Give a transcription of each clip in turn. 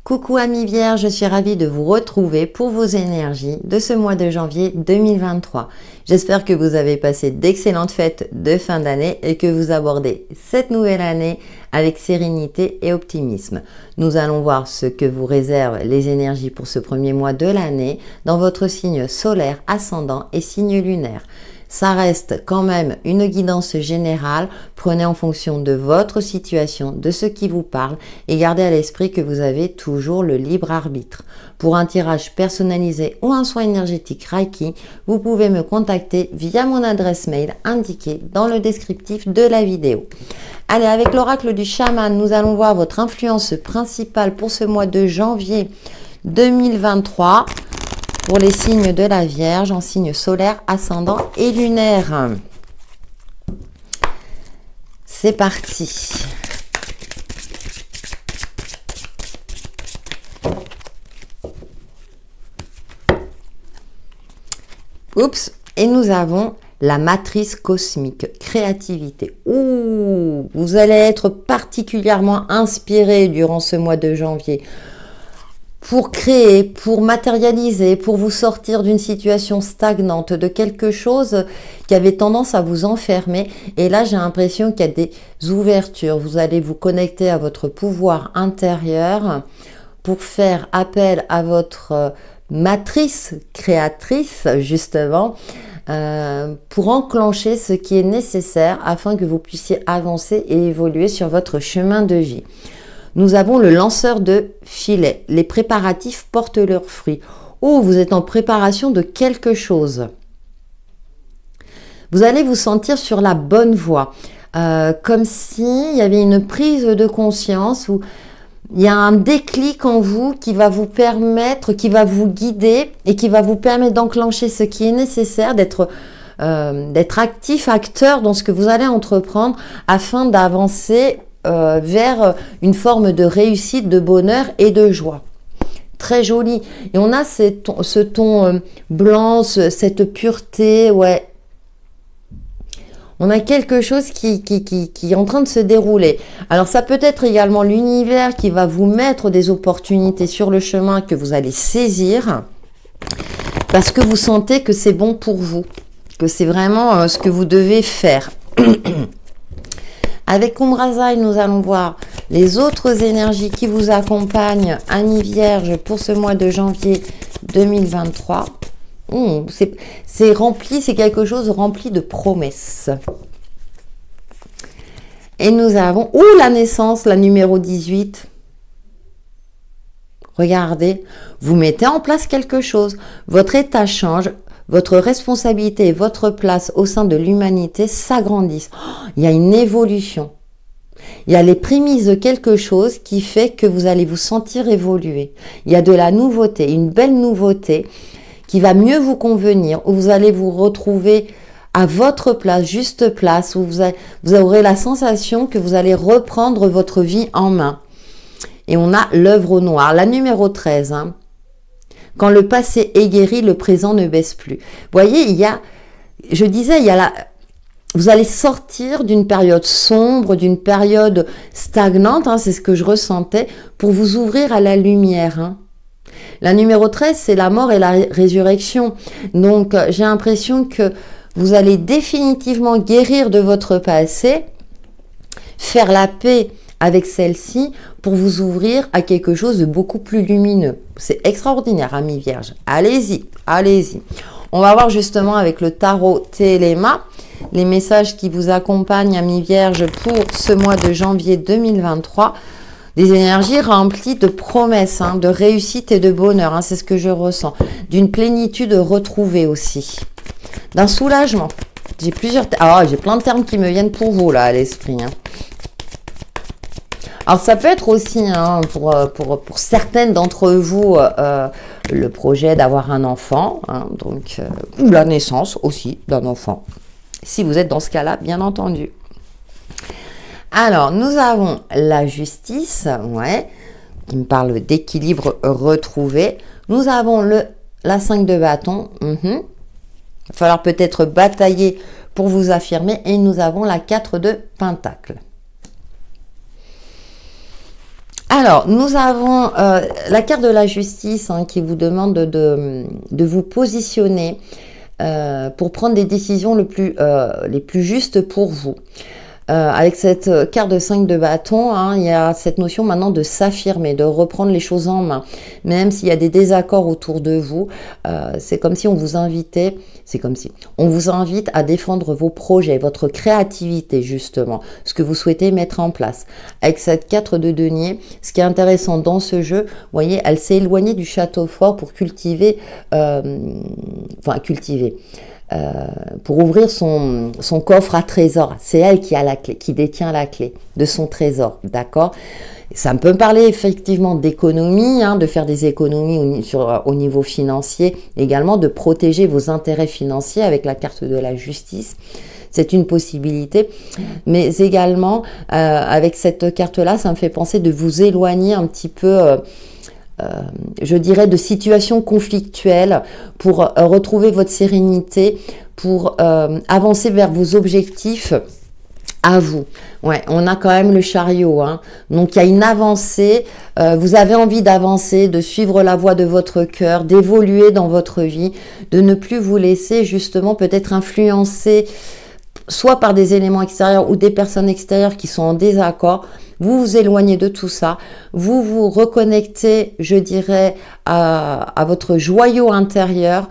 Coucou amis vierges, je suis ravie de vous retrouver pour vos énergies de ce mois de janvier 2023. J'espère que vous avez passé d'excellentes fêtes de fin d'année et que vous abordez cette nouvelle année avec sérénité et optimisme. Nous allons voir ce que vous réservent les énergies pour ce premier mois de l'année dans votre signe solaire, ascendant et signe lunaire. Ça reste quand même une guidance générale. Prenez en fonction de votre situation, de ce qui vous parle et gardez à l'esprit que vous avez toujours le libre arbitre. Pour un tirage personnalisé ou un soin énergétique Reiki, vous pouvez me contacter via mon adresse mail indiquée dans le descriptif de la vidéo. Allez, avec l'oracle du chaman, nous allons voir votre influence principale pour ce mois de janvier 2023. Pour les signes de la Vierge en signe solaire, ascendant et lunaire. C'est parti. Oups, et nous avons la matrice cosmique, créativité. Ouh, vous allez être particulièrement inspiré durant ce mois de janvier. Pour créer, pour matérialiser, pour vous sortir d'une situation stagnante, de quelque chose qui avait tendance à vous enfermer. Et là, j'ai l'impression qu'il y a des ouvertures. Vous allez vous connecter à votre pouvoir intérieur pour faire appel à votre matrice créatrice, justement, pour enclencher ce qui est nécessaire afin que vous puissiez avancer et évoluer sur votre chemin de vie. Nous avons le lanceur de filet. Les préparatifs portent leurs fruits. Oh, vous êtes en préparation de quelque chose. Vous allez vous sentir sur la bonne voie. Comme s'il y avait une prise de conscience où il y a un déclic en vous qui va vous permettre, qui va vous guider et qui va vous permettre d'enclencher ce qui est nécessaire, d'être actif, acteur dans ce que vous allez entreprendre afin d'avancer vers une forme de réussite, de bonheur et de joie. Très joli. Et on a ce ton blanc, cette pureté, ouais. On a quelque chose qui est en train de se dérouler. Alors ça peut être également l'univers qui va vous mettre des opportunités sur le chemin que vous allez saisir parce que vous sentez que c'est bon pour vous, que c'est vraiment ce que vous devez faire. Avec Umbrasaï, nous allons voir les autres énergies qui vous accompagnent, amis vierges, pour ce mois de janvier 2023. C'est rempli, c'est quelque chose rempli de promesses. Et nous avons, la naissance, la numéro 18. Regardez, vous mettez en place quelque chose. Votre état change. Votre responsabilité et votre place au sein de l'humanité s'agrandissent. Il y a une évolution. Il y a les prémices de quelque chose qui fait que vous allez vous sentir évoluer. Il y a de la nouveauté, une belle nouveauté qui va mieux vous convenir, où vous allez vous retrouver à votre place, juste place, où vous aurez la sensation que vous allez reprendre votre vie en main. Et on a l'œuvre au noir, la numéro 13, hein. Quand le passé est guéri, le présent ne baisse plus. Vous voyez, vous allez sortir d'une période sombre, d'une période stagnante, hein, c'est ce que je ressentais, pour vous ouvrir à la lumière. Hein. La numéro 13, c'est la mort et la résurrection. Donc, j'ai l'impression que vous allez définitivement guérir de votre passé, faire la paix avec celle-ci pour vous ouvrir à quelque chose de beaucoup plus lumineux. C'est extraordinaire, amis vierges. Allez-y, allez-y. On va voir justement avec le tarot Téléma les messages qui vous accompagnent, amis vierges, pour ce mois de janvier 2023. Des énergies remplies de promesses, hein, de réussite et de bonheur. Hein, c'est ce que je ressens. D'une plénitude retrouvée aussi. D'un soulagement. J'ai plein de termes qui me viennent pour vous, là, à l'esprit. Hein. Alors, ça peut être aussi, hein, pour certaines d'entre vous, le projet d'avoir un enfant, hein, donc, ou la naissance aussi d'un enfant, si vous êtes dans ce cas-là, bien entendu. Alors, nous avons la justice, ouais, qui me parle d'équilibre retrouvé. Nous avons la 5 de bâton. Il va falloir peut-être batailler pour vous affirmer. Et nous avons la 4 de pentacle. Alors, nous avons la carte de la justice hein, qui vous demande de vous positionner pour prendre des décisions les plus justes pour vous. Avec cette carte de 5 de bâton, hein, il y a cette notion maintenant de s'affirmer, de reprendre les choses en main. Même s'il y a des désaccords autour de vous, c'est comme si on vous invitait, on vous invite à défendre vos projets, votre créativité justement, ce que vous souhaitez mettre en place. Avec cette carte de denier, ce qui est intéressant dans ce jeu, vous voyez, elle s'est éloignée du château fort pour pour ouvrir son coffre à trésor. C'est elle qui a la clé, qui détient la clé de son trésor, d'accord? Ça peut me parler effectivement d'économie, hein, de faire des économies au niveau financier, également de protéger vos intérêts financiers avec la carte de la justice. C'est une possibilité, mais également avec cette carte-là, ça me fait penser de vous éloigner un petit peu je dirais, de situations conflictuelles pour retrouver votre sérénité, pour avancer vers vos objectifs à vous. Ouais, on a quand même le chariot, hein. Donc il y a une avancée, vous avez envie d'avancer, de suivre la voie de votre cœur, d'évoluer dans votre vie, de ne plus vous laisser justement peut-être influencer soit par des éléments extérieurs ou des personnes extérieures qui sont en désaccord. Vous vous éloignez de tout ça, vous vous reconnectez, je dirais, à votre joyau intérieur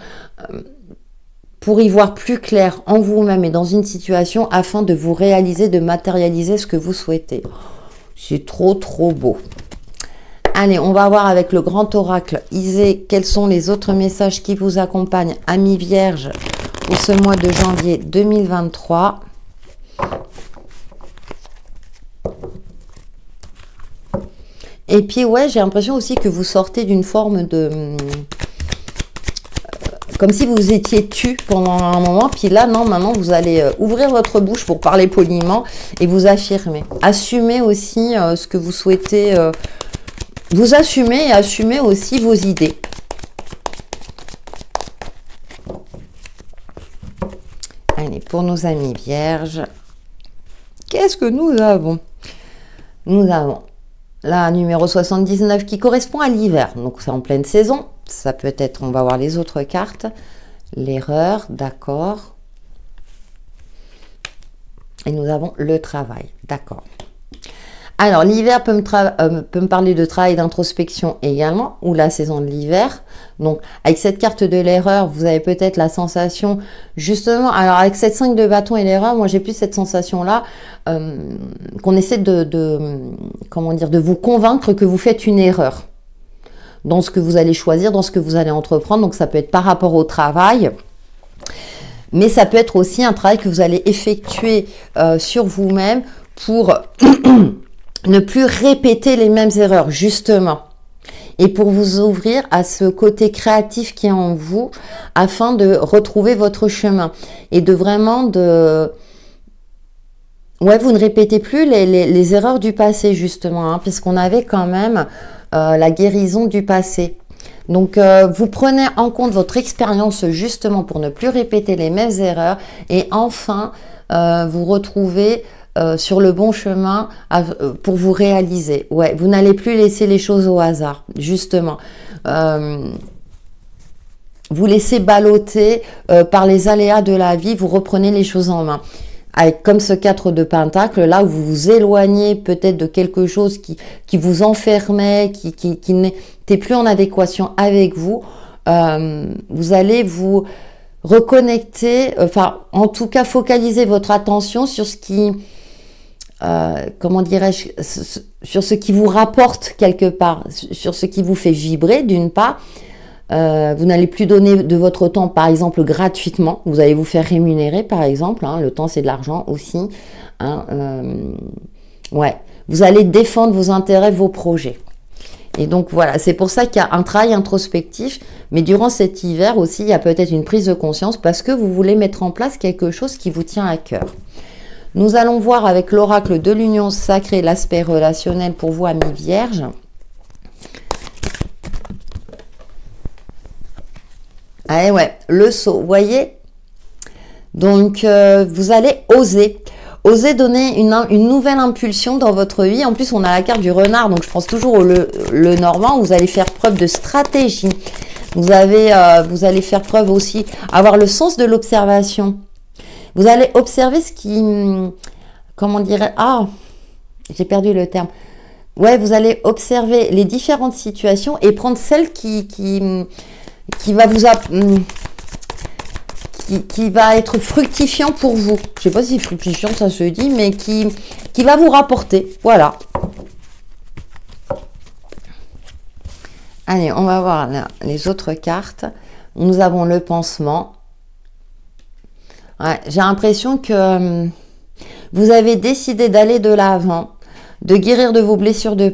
pour y voir plus clair en vous-même et dans une situation afin de vous réaliser, de matérialiser ce que vous souhaitez. C'est trop, trop beau. Allez, on va voir avec le grand oracle Isée quels sont les autres messages qui vous accompagnent, amis vierges, pour ce mois de janvier 2023. Et puis, ouais, j'ai l'impression aussi que vous sortez d'une forme de... comme si vous étiez tu pendant un moment. Puis là, non, maintenant, vous allez ouvrir votre bouche pour parler poliment et vous affirmer. Assumez aussi ce que vous souhaitez. Vous assumez et assumez aussi vos idées. Allez, pour nos amis vierges, qu'est-ce que nous avons? Nous avons la numéro 79 qui correspond à l'hiver. Donc, c'est en pleine saison. Ça peut être, on va voir les autres cartes. L'erreur, d'accord. Et nous avons le travail, d'accord. Alors, l'hiver peut me parler de travail d'introspection également, ou la saison de l'hiver. Donc, avec cette carte de l'erreur, vous avez peut-être la sensation, justement, alors avec cette 5 de bâton et l'erreur, moi j'ai plus cette sensation-là, qu'on essaie comment dire, de vous convaincre que vous faites une erreur dans ce que vous allez choisir, dans ce que vous allez entreprendre. Donc, ça peut être par rapport au travail, mais ça peut être aussi un travail que vous allez effectuer sur vous-même pour... ne plus répéter les mêmes erreurs, justement. Et pour vous ouvrir à ce côté créatif qui est en vous, afin de retrouver votre chemin. Et de vraiment Ouais, vous ne répétez plus les erreurs du passé, justement, hein, puisqu'on avait quand même la guérison du passé. Donc, vous prenez en compte votre expérience, justement, pour ne plus répéter les mêmes erreurs. Et enfin, vous retrouvez... sur le bon chemin pour vous réaliser. Ouais, vous n'allez plus laisser les choses au hasard, justement. Vous laissez balloter par les aléas de la vie, vous reprenez les choses en main. Avec comme ce 4 de Pentacle, là où vous vous éloignez peut-être de quelque chose qui vous enfermait, qui n'était plus en adéquation avec vous, vous allez vous reconnecter, enfin, en tout cas, focaliser votre attention sur ce qui... comment dirais-je, sur ce qui vous rapporte quelque part, sur ce qui vous fait vibrer d'une part. Vous n'allez plus donner de votre temps, par exemple, gratuitement. Vous allez vous faire rémunérer, par exemple. Hein, le temps, c'est de l'argent aussi. Hein, ouais. Vous allez défendre vos intérêts, vos projets. Et donc, voilà. C'est pour ça qu'il y a un travail introspectif. Mais durant cet hiver aussi, il y a peut-être une prise de conscience parce que vous voulez mettre en place quelque chose qui vous tient à cœur. Nous allons voir avec l'oracle de l'union sacrée l'aspect relationnel pour vous, amis vierges. Ah ouais, le saut, vous voyez? Donc, vous allez oser. Osez donner une nouvelle impulsion dans votre vie. En plus, on a la carte du renard, donc je pense toujours au le Normand. Vous allez faire preuve de stratégie. Vous allez faire preuve aussi, avoir le sens de l'observation. Vous allez observer ce qui... Comment dirait... Ah, j'ai perdu le terme. Ouais, vous allez observer les différentes situations et prendre celle qui va vous... Qui va être fructifiant pour vous. Je ne sais pas si fructifiant ça se dit, mais qui va vous rapporter. Voilà. Allez, on va voir là, les autres cartes. Nous avons le pansement. Ouais, j'ai l'impression que vous avez décidé d'aller de l'avant, de guérir de vos blessures du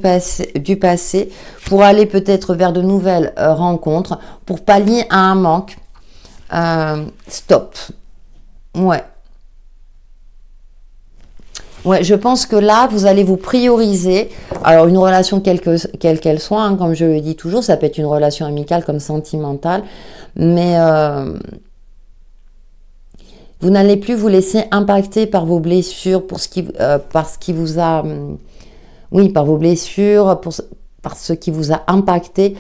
passé, pour aller peut-être vers de nouvelles rencontres, pour pallier à un manque. Stop. Ouais. Ouais, je pense que là, vous allez vous prioriser. Alors, une relation quelle qu'elle soit, hein, comme je le dis toujours, ça peut être une relation amicale comme sentimentale, mais vous n'allez plus vous laisser impacter par vos blessures, par ce qui vous a... oui, par vos blessures, par ce qui vous a impacté.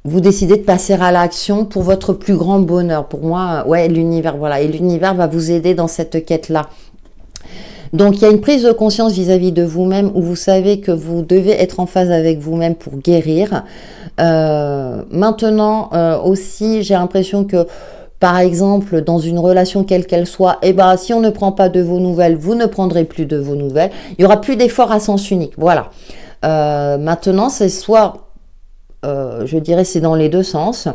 Vous décidez de passer à l'action pour votre plus grand bonheur. Pour moi, ouais, l'univers, voilà. Et l'univers va vous aider dans cette quête-là. Donc, il y a une prise de conscience vis-à-vis de vous-même où vous savez que vous devez être en phase avec vous-même pour guérir. Maintenant, aussi, j'ai l'impression que, par exemple, dans une relation quelle qu'elle soit, eh ben, si on ne prend pas de vos nouvelles, vous ne prendrez plus de vos nouvelles. Il n'y aura plus d'effort à sens unique. Voilà. Maintenant, c'est soit... je dirais c'est dans les deux sens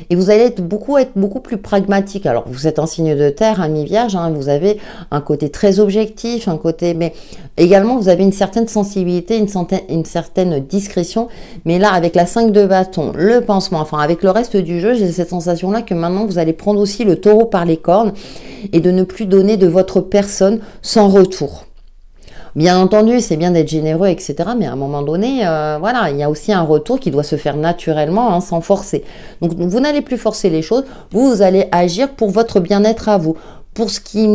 et vous allez être beaucoup plus pragmatique. Alors vous êtes un signe de terre, un mi-vierge, hein, vous avez un côté très objectif, un côté, mais également vous avez une certaine sensibilité, une certaine discrétion, mais là avec la 5 de bâton, le pansement, enfin avec le reste du jeu, j'ai cette sensation là que maintenant vous allez prendre aussi le taureau par les cornes et de ne plus donner de votre personne sans retour. Bien entendu, c'est bien d'être généreux, etc. Mais à un moment donné, voilà, il y a aussi un retour qui doit se faire naturellement, hein, sans forcer. Donc, vous n'allez plus forcer les choses. Vous allez agir pour votre bien-être à vous, pour ce qui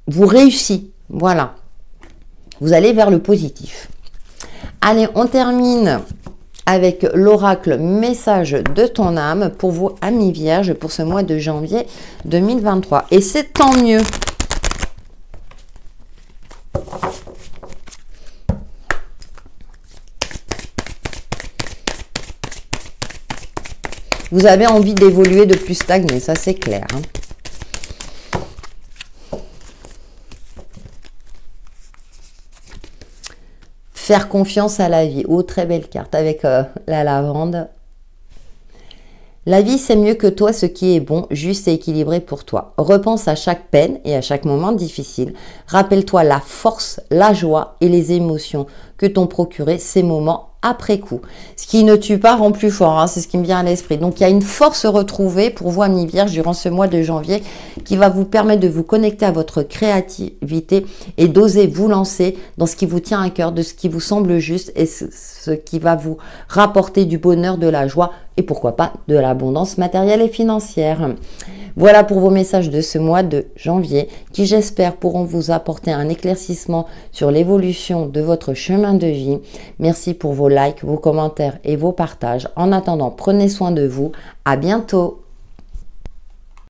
vous réussit. Voilà. Vous allez vers le positif. Allez, on termine avec l'oracle message de ton âme pour vous, amis vierges, pour ce mois de janvier 2023. Et c'est tant mieux. Vous avez envie d'évoluer, de plus stagner, ça c'est clair. Hein. Faire confiance à la vie. Oh, très belle carte avec la lavande. La vie, c'est mieux que toi ce qui est bon, juste et équilibré pour toi. Repense à chaque peine et à chaque moment difficile. Rappelle-toi la force, la joie et les émotions que t'ont procuré ces moments après coup. Ce qui ne tue pas rend plus fort, hein, c'est ce qui me vient à l'esprit. Donc, il y a une force retrouvée pour vous, amis vierges, durant ce mois de janvier qui va vous permettre de vous connecter à votre créativité et d'oser vous lancer dans ce qui vous tient à cœur, de ce qui vous semble juste et ce qui va vous rapporter du bonheur, de la joie et pourquoi pas de l'abondance matérielle et financière. Voilà pour vos messages de ce mois de janvier qui, j'espère, pourront vous apporter un éclaircissement sur l'évolution de votre chemin de vie. Merci pour vos likes, vos commentaires et vos partages. En attendant, prenez soin de vous. À bientôt.